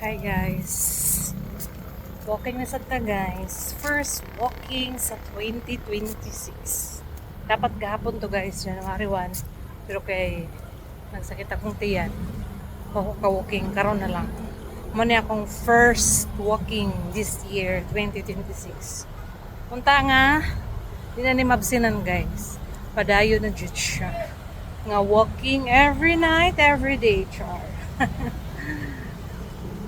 Hi guys. Walking na sad ta guys. First walking sa 2026. Dapat gahapon to guys, January 1. Pero kay nagsakit akong tiyan. Ako ka-walking karon na lang. Muna akong first walking this year 2026. Punta nga di na ni mabsinan guys. Padayo na jud siya. Nga walking every night, every day, char.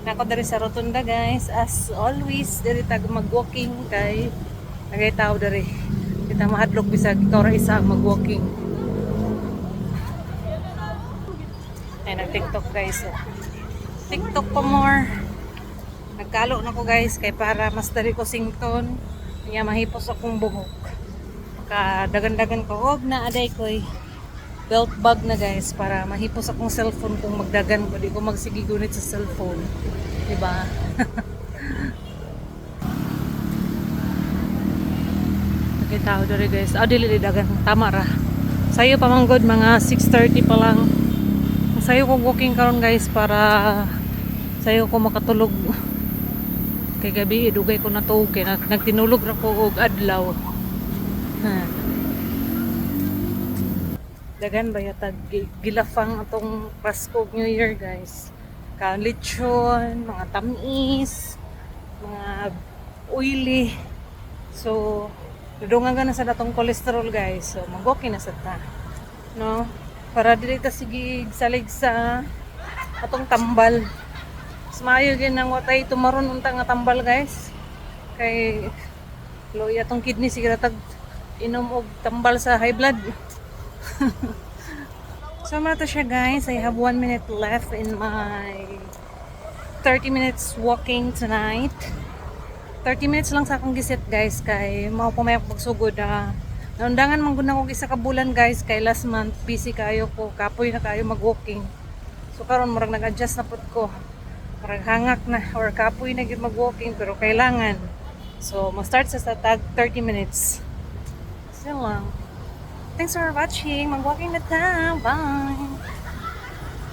Nako dari sa rotunda guys, as always diri tag mag-walking kay nagay tao dari kita mahadlok bisag ikaw ra isa ang mag-walking. Ay nag-TikTok guys. TikTok ko more. Nagkalo na ko guys kay para mas dali ko sington. Kaya mahipos akong buhok. Dagan-dagan ko og na aday koy belt bag na guys para mahipos akong cellphone kung magdagan ko, di ko magsigigunit sa cellphone, diba? Nakita ko dali guys, dili dagan, tama ra sayo pamanggod mga 6:30 pa lang sayo ko walking karon guys para sayo ko makatulog kay gabi dugay ko natulog kay nagtinulog ra ko og adlaw. Dagan ba yatag gilafang atong Pasko New Year guys. Lechon, mga tamis, mga oily. So, dudungan na sa datong cholesterol guys. So, mag-okay na sa ta. No? Para dili ta sige salig sa atong tambal. Sumayo gyud nang watay tumaron unta nga tambal guys. Kay loy atong kidney sige tag inom og tambal sa high blood. So mata siya guys, I have 1 minute left in my 30 minutes walking tonight. 30 minutes lang sa akong giset guys kay mao pumayok magsugod naundangan man gud nako isa ka bulan guys kay last month busy kayo ko kapoy na kayo mag-walking. So karon murag nag-adjust na pud ko. Murag hangak na or kapoy na gyud mag-walking pero kailangan. So ma-start sa tag 30 minutes. So lang. Thanks for watching. Mag-walking na ta. Bye!